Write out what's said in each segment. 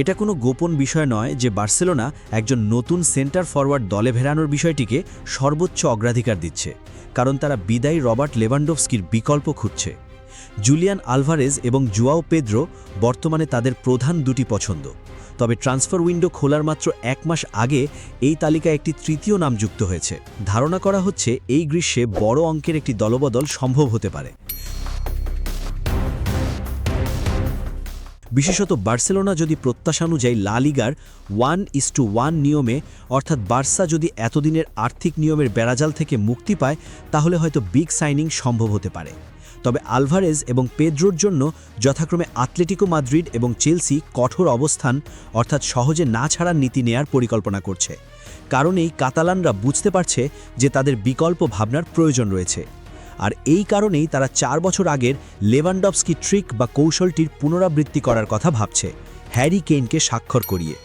এটা কোনো গোপন বিষয় নয় যে বার্সেলোনা একজন নতুন সেন্টার ফরওয়ার্ড দলে ভেড়ানোর বিষয়টিকে সর্বোচ্চ অগ্রাধিকার দিচ্ছে, কারণ তারা বিদায়ী রবার্ট লেভানডোভস্কির বিকল্প খুঁজছে। জুলিয়ান আলভারেজ এবং জুয়াও পেদ্রো বর্তমানে তাদের প্রধান দুটি পছন্দ। তবে ট্রান্সফার উইন্ডো খোলার মাত্র 1 মাস আগে এই তালিকায় একটি তৃতীয় নাম যুক্ত হয়েছে। ধারণা করা হচ্ছে এই গ্রীষ্মে বড় অঙ্কের একটি দলবদল সম্ভব হতে পারে। বিশেষত বার্সেলোনা যদি প্রত্যাশানুযায়ী লা লিগার 1:1 নিয়মে, অর্থাৎ বার্সা যদি এতদিনের আর্থিক নিয়মের বেড়াজাল থেকে মুক্তি পায়, তাহলে হয়তো বিগ সাইনিং সম্ভব হতে পারে। তবে আলভারেজ এবং পেদ্রোর জন্য যথাক্রমে আতলেটিকো মাদ্রিদ এবং চেলসি কঠোর অবস্থান, অর্থাৎ সহজে না ছাড়ার নীতি নেয়ার পরিকল্পনা করছে। কারণ এই কাতালানরা বুঝতে পারছে যে তাদের বিকল্প ভাবনার প্রয়োজন রয়েছে। আর এই কারণেই তারা 4 বছর আগের লেভানডভস্কি ট্রিক বা কৌশলটির পুনরাবৃত্তি করার কথা ভাবছে, হ্যারি কেইনকে স্বাক্ষর করিয়ে।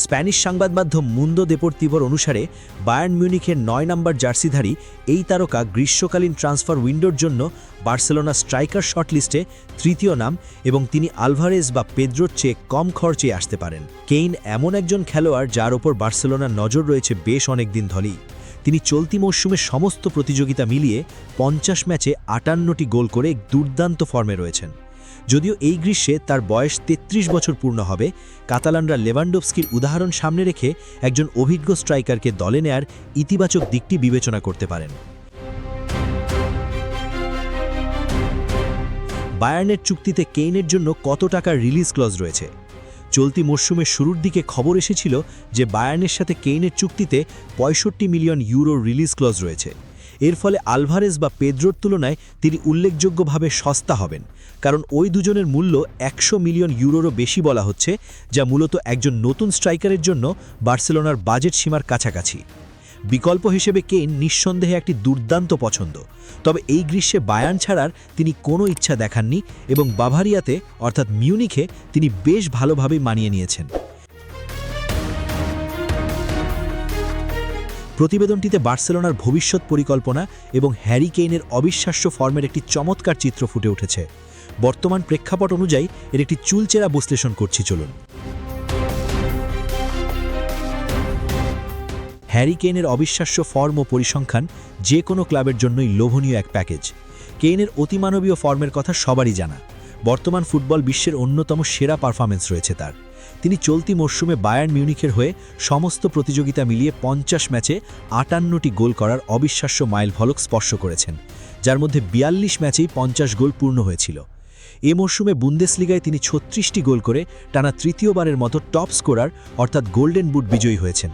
স্প্যানিশ সংবাদ মাধ্যম মুন্দো দেপোর্তিভোর অনুসারে বায়ার্ন মিউনিখের 9 নম্বর জার্সিধারী এই তারকা গ্রীষ্মকালীন ট্রান্সফার উইন্ডোর জন্য বার্সেলোনা স্ট্রাইকার শর্টলিস্টে তৃতীয় নাম, এবং তিনি আলভারেজ বা পেদ্রোর চেয়ে কম খরচে আসতে পারেন। কেইন এমন একজন খেলোয়াড় যার ওপর বার্সেলোনার নজর রয়েছে বেশ অনেকদিন ধরেই। তিনি চলতি মৌসুমের সমস্ত প্রতিযোগিতা মিলিয়ে 50 ম্যাচে 58টি গোল করে দুর্দান্ত ফর্মে রয়েছেন। যদিও এই গ্রীষ্মে তার বয়স 33 বছর পূর্ণ হবে, কাতালানরা লেভানডোভস্কির উদাহরণ সামনে রেখে একজন অভিজ্ঞ স্ট্রাইকারকে দলে নেয়ার ইতিবাচক দিকটি বিবেচনা করতে পারেন। বায়ার্নের চুক্তিতে কেইনের জন্য কত টাকার রিলিজ ক্লজ রয়েছে? চলতি মরশুমের শুরুর দিকে খবর এসেছিল যে বায়ার্নের সাথে কেইনের চুক্তিতে 65 মিলিয়ন ইউরোর রিলিজ ক্লজ রয়েছে। এর ফলে আলভারেজ বা পেদ্রোর তুলনায় তিনি উল্লেখযোগ্যভাবে সস্তা হবেন, কারণ ওই দুজনের মূল্য 100 মিলিয়ন ইউরোরও বেশি বলা হচ্ছে, যা মূলত একজন নতুন স্ট্রাইকারের জন্য বার্সেলোনার বাজেট সীমার কাছাকাছি। বিকল্প হিসেবে কেইন নিঃসন্দেহে একটি দুর্দান্ত পছন্দ, তবে এই গ্রীষ্মে বায়ার্ন ছাড়ার তিনি কোনো ইচ্ছা দেখাননি এবং বাভারিয়াতে অর্থাৎ মিউনিখে তিনি বেশ ভালোভাবেই মানিয়ে নিয়েছেন। প্রতিবেদনটিতে বার্সেলোনার ভবিষ্যৎ পরিকল্পনা এবং হ্যারি কেইনের অবিশ্বাস্য ফর্মের একটি চমৎকার চিত্র ফুটে উঠেছে। বর্তমান প্রেক্ষাপট অনুযায়ী এর একটি চুলচেরা বিশ্লেষণ করছি, চলুন। হ্যারি কেইনের অবিশ্বাস্য ফর্ম ও পরিসংখ্যান যে কোনো ক্লাবের জন্যই লোভনীয় এক প্যাকেজ। কেইনের অতিমানবীয় ফর্মের কথা সবারই জানা। বর্তমান ফুটবল বিশ্বের অন্যতম সেরা পারফরম্যান্স রয়েছে তার। তিনি চলতি মরশুমে বায়ার্ন মিউনিখের হয়ে সমস্ত প্রতিযোগিতা মিলিয়ে 50 ম্যাচে 58টি গোল করার অবিশ্বাস্য মাইলফলক স্পর্শ করেছেন, যার মধ্যে 42 ম্যাচেই 50 গোল পূর্ণ হয়েছিল। এ মরশুমে বুন্দেসলিগায় তিনি 36টি গোল করে টানা তৃতীয়বারের মতো টপ স্কোরার অর্থাৎ গোল্ডেন বুট বিজয়ী হয়েছেন।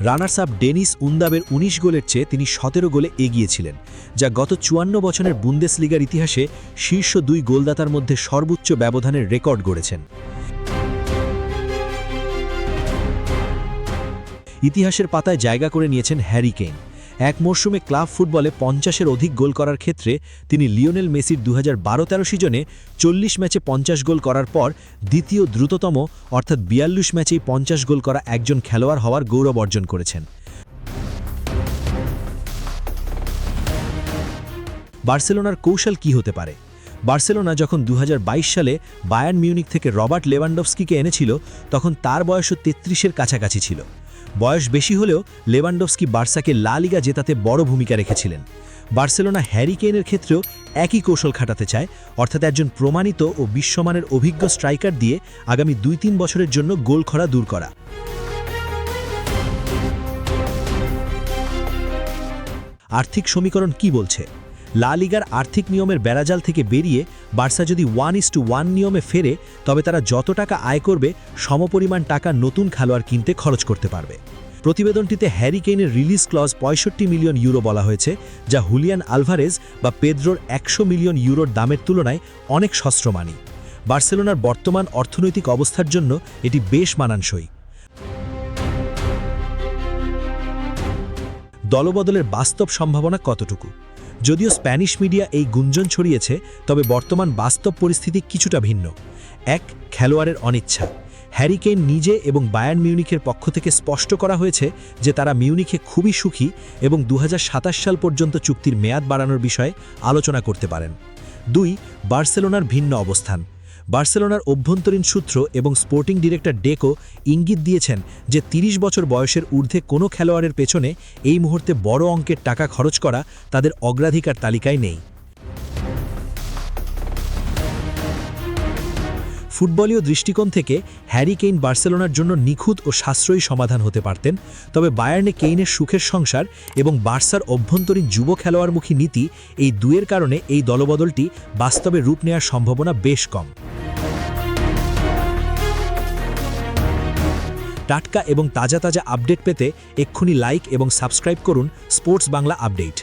রানার্স আপ ডেনিস উন্দাবের 19 গোলের চেয়ে তিনি 17 গোলে এগিয়েছিলেন, যা গত 54 বছরের বুন্দেসলিগার ইতিহাসে শীর্ষ 2 গোলদাতার মধ্যে সর্বোচ্চ ব্যবধানের রেকর্ড গড়েছেন। ইতিহাসের পাতায় জায়গা করে নিয়েছেন হ্যারি কেইন। এক মরশুমে ক্লাব ফুটবলে 50-এর অধিক গোল করার ক্ষেত্রে তিনি লিওনেল মেসির 2012-13 সিজনে 40 ম্যাচে 50 গোল করার পর দ্বিতীয় দ্রুততম, অর্থাৎ 42 ম্যাচেই 50 গোল করা একজন খেলোয়াড় হওয়ার গৌরব অর্জন করেছেন। বার্সেলোনার কৌশল কি হতে পারে? বার্সেলোনা যখন 2022 সালে বায়ার্ন মিউনিখ থেকে রবার্ট লেভানডভস্কিকে এনেছিল, তখন তার বয়সও 33-এর কাছাকাছি ছিল। বয়স বেশি হলেও লেভানডভস্কি বার্সাকে লা লিগা জেতাতে বড় ভূমিকা রেখেছিলেন। বার্সেলোনা হ্যারি কেইনের ক্ষেত্রেও একই কৌশল খাটাতে চায়, অর্থাৎ একজন প্রমাণিত ও বিশ্বমানের অভিজ্ঞ স্ট্রাইকার দিয়ে আগামী 2-3 বছরের জন্য গোল খরা দূর করা। আর্থিক সমীকরণ কি বলছে? লা লিগার আর্থিক নিয়মের বেড়াজাল থেকে বেরিয়ে বার্সা যদি 1:1 নিয়মে ফেরে, তবে তারা যত টাকা আয় করবে সমপরিমাণ টাকা নতুন খেলোয়াড় কিনতে খরচ করতে পারবে। প্রতিবেদনটিতে হ্যারি কেইনের রিলিজ ক্লজ 65 মিলিয়ন ইউরো বলা হয়েছে, যা হুলিয়ান আলভারেজ বা পেদ্রোর 100 মিলিয়ন ইউরোর দামের তুলনায় অনেক সস্ত্রমানী। বার্সেলোনার বর্তমান অর্থনৈতিক অবস্থার জন্য এটি বেশ মানানসই। দলবদলের বাস্তব সম্ভাবনা কতটুকু? যদিও স্প্যানিশ মিডিয়া এই গুঞ্জন ছড়িয়েছে, তবে বর্তমান বাস্তব পরিস্থিতি কিছুটা ভিন্ন। 1. খেলোয়াড়ের অনিচ্ছা। হ্যারি কেইন নিজে এবং বায়ার্ন মিউনিখের পক্ষ থেকে স্পষ্ট করা হয়েছে যে তারা মিউনিখে খুবই সুখী এবং 2027 সাল পর্যন্ত চুক্তির মেয়াদ বাড়ানোর বিষয়ে আলোচনা করতে পারেন। 2. বার্সেলোনার ভিন্ন অবস্থান। বার্সেলোনার অভ্যন্তরীণ সূত্র এবং স্পোর্টিং ডিরেক্টর ডেকো ইঙ্গিত দিয়েছেন যে 30 বছর বয়সের ঊর্ধ্বে কোনো খেলোয়াড়ের পেছনে এই মুহূর্তে বড় অঙ্কের টাকা খরচ করা তাদের অগ্রাধিকার তালিকায় নেই। ফুটবলীয় দৃষ্টিকোণ থেকে হ্যারি কেইন বার্সেলোনার জন্য নিখুঁত ও সাশ্রয়ী সমাধান হতে পারতেন, তবে বায়ার্নে কেইনের সুখের সংসার এবং বার্সার অভ্যন্তরীণ যুব খেলোয়াড়মুখী নীতি এই দুয়ের কারণে এই দলবদলটি বাস্তবে রূপ নেওয়ার সম্ভাবনা বেশ কম। টাটকা এবং তাজা আপডেট পেতে এক্ষুনি লাইক এবং সাবস্ক্রাইব করুন স্পোর্টস বাংলা আপডেট।